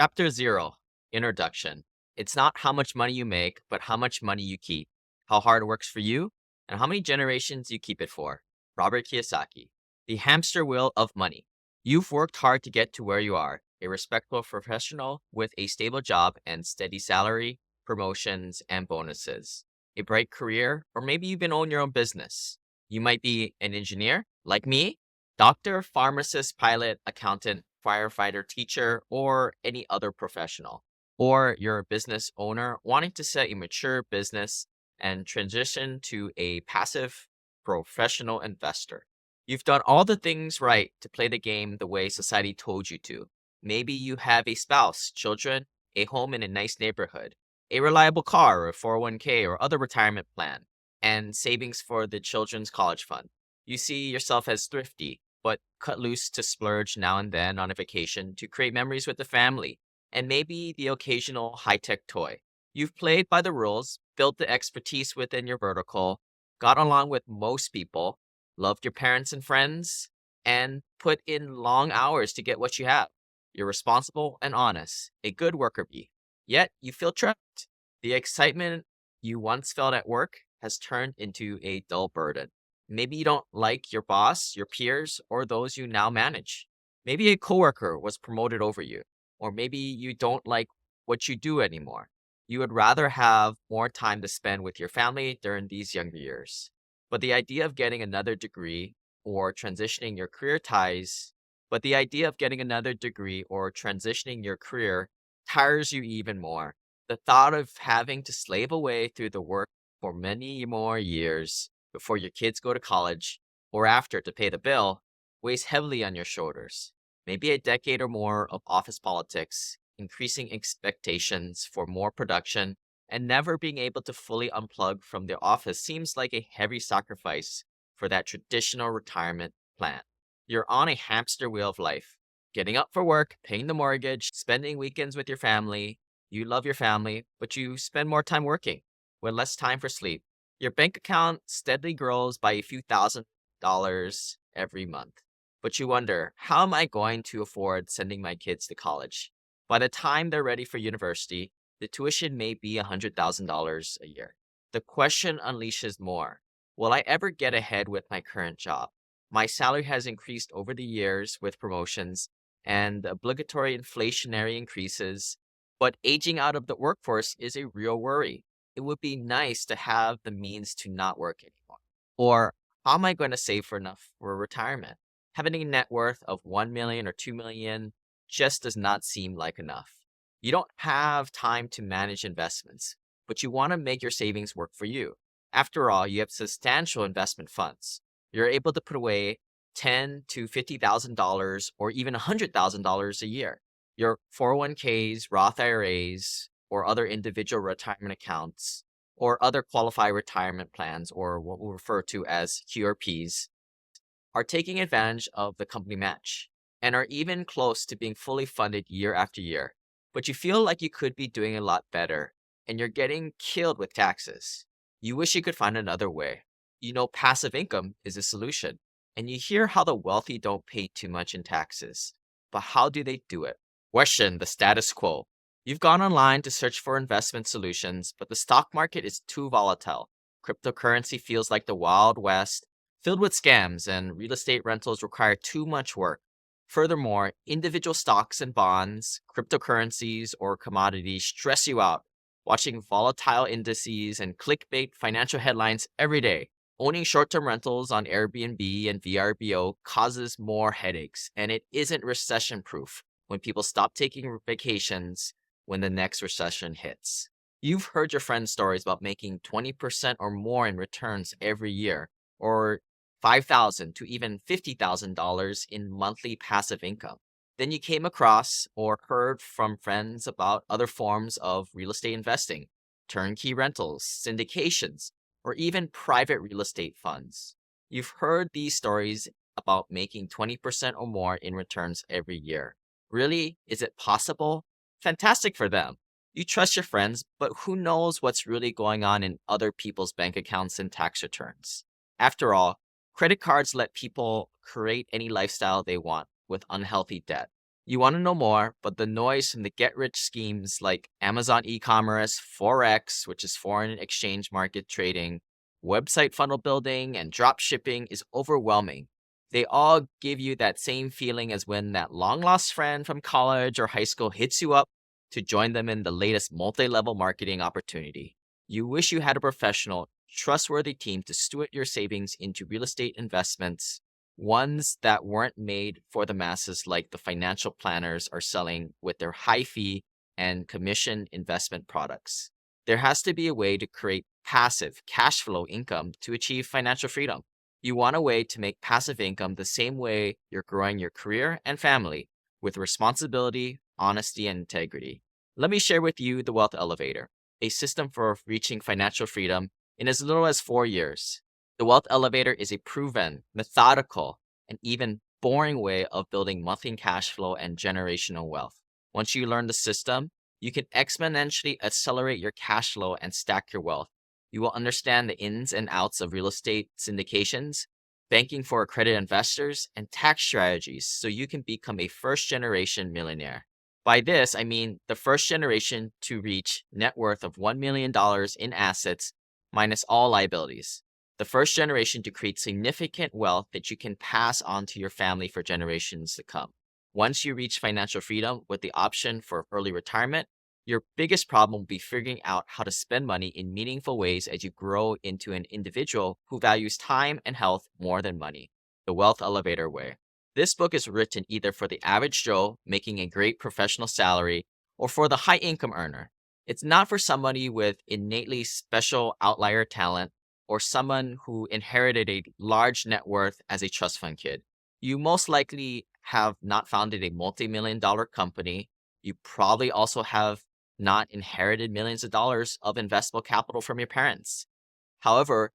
Chapter 0 Introduction. It's not how much money you make, but how much money you keep, how hard it works for you, and how many generations you keep it for. Robert Kiyosaki. The hamster wheel of money. You've worked hard to get to where you are, a respectable professional with a stable job and steady salary, promotions, and bonuses. A bright career, or maybe you even own your own business. You might be an engineer, like me, doctor, pharmacist, pilot, accountant, firefighter, teacher, or any other professional. Or you're a business owner wanting to set a mature business and transition to a passive professional investor. You've done all the things right to play the game the way society told you to. Maybe you have a spouse, children, a home in a nice neighborhood, a reliable car, or a 401k, or other retirement plan, and savings for the children's college fund. You see yourself as thrifty, but cut loose to splurge now and then on a vacation to create memories with the family, and maybe the occasional high tech toy. You've played by the rules, built the expertise within your vertical, got along with most people, loved your parents and friends, and put in long hours to get what you have. You're responsible and honest, a good worker bee. Yet you feel trapped. The excitement you once felt at work has turned into a dull burden. Maybe you don't like your boss, your peers, or those you now manage. Maybe a coworker was promoted over you, or maybe you don't like what you do anymore. You would rather have more time to spend with your family during these younger years. But the idea of getting another degree or transitioning your career ties, but the idea of getting another degree or transitioning your career tires you even more. The thought of having to slave away through the work for many more years before your kids go to college or after to pay the bill weighs heavily on your shoulders. Maybe a decade or more of office politics, increasing expectations for more production, and never being able to fully unplug from the office seems like a heavy sacrifice for that traditional retirement plan. You're on a hamster wheel of life, getting up for work, paying the mortgage, spending weekends with your family. You love your family, but you spend more time working with less time for sleep. Your bank account steadily grows by a few $1,000s every month. But you wonder, how am I going to afford sending my kids to college? By the time they're ready for university, the tuition may be $100,000 a year. The question unleashes more. Will I ever get ahead with my current job? My salary has increased over the years with promotions and obligatory inflationary increases, but aging out of the workforce is a real worry. It would be nice to have the means to not work anymore. Or how am I going to save for enough for retirement? Having a net worth of 1 million or 2 million just does not seem like enough. You don't have time to manage investments, but you want to make your savings work for you. After all, you have substantial investment funds. You're able to put away $10 to $50,000 or even $100,000 a year. Your 401ks, Roth IRAs, or other individual retirement accounts, or other qualified retirement plans, or what we'll refer to as QRPs, are taking advantage of the company match and are even close to being fully funded year after year. But you feel like you could be doing a lot better and you're getting killed with taxes. You wish you could find another way. You know passive income is a solution, and you hear how the wealthy don't pay too much in taxes. But how do they do it? Question the status quo. You've gone online to search for investment solutions, but the stock market is too volatile. Cryptocurrency feels like the Wild West, filled with scams, and real estate rentals require too much work. Furthermore, individual stocks and bonds, cryptocurrencies, or commodities stress you out. Watching volatile indices and clickbait financial headlines every day. Owning short-term rentals on Airbnb and VRBO causes more headaches, and it isn't recession-proof when people stop taking vacations when the next recession hits. You've heard your friends' stories about making 20% or more in returns every year, or $5,000 to even $50,000 in monthly passive income. Then you came across or heard from friends about other forms of real estate investing, turnkey rentals, syndications, or even private real estate funds. You've heard these stories about making 20% or more in returns every year. Really? Is it possible? Fantastic for them. You trust your friends, but who knows what's really going on in other people's bank accounts and tax returns? After all, credit cards let people create any lifestyle they want with unhealthy debt. You want to know more, but the noise from the get-rich schemes like Amazon e-commerce, Forex, which is foreign exchange market trading, website funnel building, and drop shipping is overwhelming. They all give you that same feeling as when that long-lost friend from college or high school hits you up to join them in the latest multi-level marketing opportunity. You wish you had a professional, trustworthy team to steward your savings into real estate investments, ones that weren't made for the masses like the financial planners are selling with their high fee and commission investment products. There has to be a way to create passive cash flow income to achieve financial freedom. You want a way to make passive income the same way you're growing your career and family with responsibility, honesty, and integrity. Let me share with you the Wealth Elevator, a system for reaching financial freedom in as little as 4 years. The Wealth Elevator is a proven, methodical, and even boring way of building monthly cash flow and generational wealth. Once you learn the system, you can exponentially accelerate your cash flow and stack your wealth. You will understand the ins and outs of real estate syndications, banking for accredited investors, and tax strategies so you can become a first-generation millionaire. By this, I mean the first generation to reach net worth of $1 million in assets minus all liabilities. The first generation to create significant wealth that you can pass on to your family for generations to come. Once you reach financial freedom with the option for early retirement, your biggest problem will be figuring out how to spend money in meaningful ways as you grow into an individual who values time and health more than money. The Wealth Elevator Way. This book is written either for the average Joe making a great professional salary or for the high income earner. It's not for somebody with innately special outlier talent or someone who inherited a large net worth as a trust fund kid. You most likely have not founded a multi-million dollar company. You probably also have not inherited millions of dollars of investable capital from your parents. However,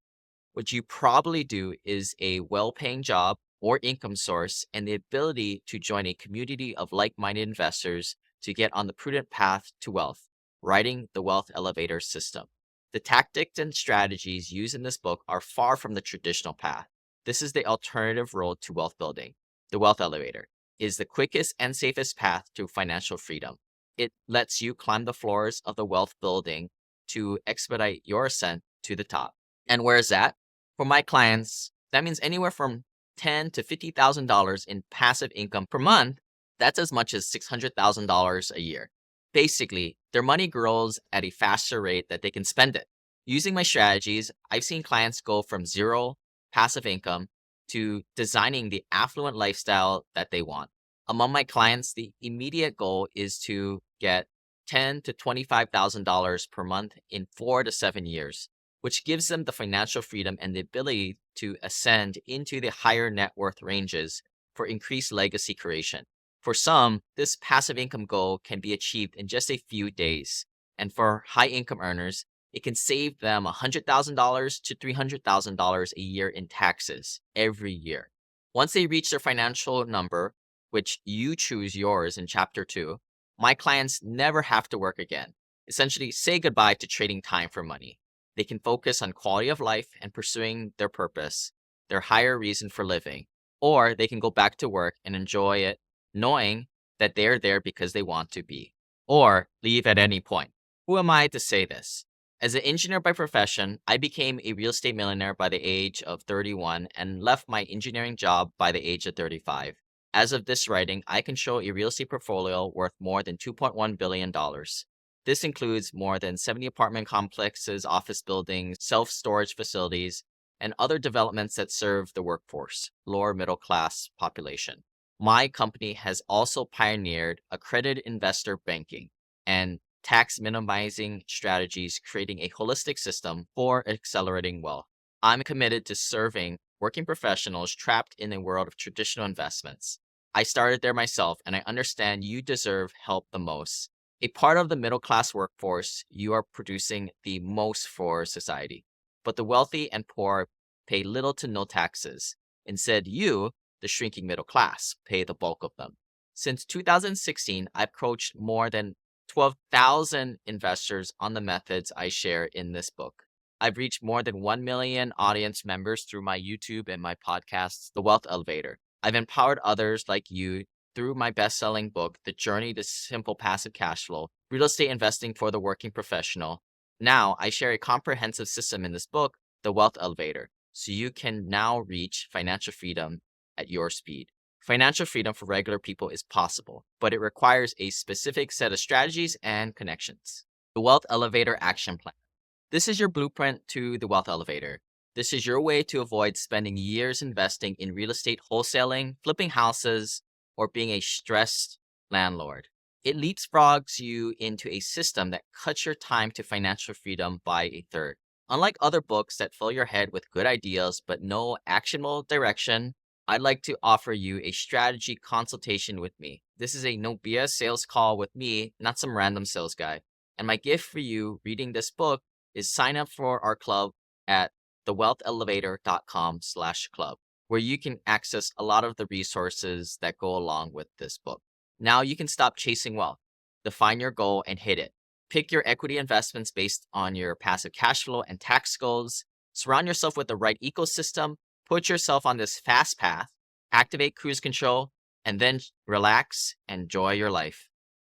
what you probably do is a well-paying job or income source and the ability to join a community of like-minded investors to get on the prudent path to wealth, riding the Wealth Elevator system. The tactics and strategies used in this book are far from the traditional path. This is the alternative road to wealth building. The Wealth Elevator is the quickest and safest path to financial freedom. It lets you climb the floors of the wealth building to expedite your ascent to the top. And where is that? For my clients, that means anywhere from $10,000 to $50,000 in passive income per month. That's as much as $600,000 a year. Basically, their money grows at a faster rate that they can spend it. Using my strategies, I've seen clients go from zero passive income to designing the affluent lifestyle that they want. Among my clients, the immediate goal is to get $10,000 to $25,000 per month in 4 to 7 years, which gives them the financial freedom and the ability to ascend into the higher net worth ranges for increased legacy creation. For some, this passive income goal can be achieved in just a few days. And for high income earners, it can save them $100,000 to $300,000 a year in taxes every year. Once they reach their financial number, which you choose yours in Chapter 2, my clients never have to work again. Essentially, say goodbye to trading time for money. They can focus on quality of life and pursuing their purpose, their higher reason for living, or they can go back to work and enjoy it, knowing that they're there because they want to be, or leave at any point. Who am I to say this? As an engineer by profession, I became a real estate millionaire by the age of 31 and left my engineering job by the age of 35. As of this writing, I can show a real estate portfolio worth more than $2.1 billion. This includes more than 70 apartment complexes, office buildings, self-storage facilities, and other developments that serve the workforce, lower middle class population. My company has also pioneered accredited investor banking and tax minimizing strategies, creating a holistic system for accelerating wealth. I'm committed to serving working professionals trapped in a world of traditional investments. I started there myself, and I understand you deserve help the most. A part of the middle class workforce, you are producing the most for society. But the wealthy and poor pay little to no taxes. Instead, you, the shrinking middle class, pay the bulk of them. Since 2016, I've coached more than 12,000 investors on the methods I share in this book. I've reached more than 1 million audience members through my YouTube and my podcasts, The Wealth Elevator. I've empowered others like you through my best-selling book, The Journey to Simple Passive Cash Flow, Real Estate Investing for the Working Professional. Now, I share a comprehensive system in this book, The Wealth Elevator, so you can now reach financial freedom at your speed. Financial freedom for regular people is possible, but it requires a specific set of strategies and connections. The Wealth Elevator Action Plan. This is your blueprint to the Wealth Elevator. This is your way to avoid spending years investing in real estate wholesaling, flipping houses, or being a stressed landlord. It leapfrogs you into a system that cuts your time to financial freedom by a third. Unlike other books that fill your head with good ideas but no actionable direction, I'd like to offer you a strategy consultation with me. This is a no BS sales call with me, not some random sales guy. And my gift for you reading this book is sign up for our club at thewealthelevator.com/club, where you can access a lot of the resources that go along with this book. Now you can stop chasing wealth, define your goal, and hit it. Pick your equity investments based on your passive cash flow and tax goals. Surround yourself with the right ecosystem. Put yourself on this fast path. Activate cruise control, and then relax and enjoy your life.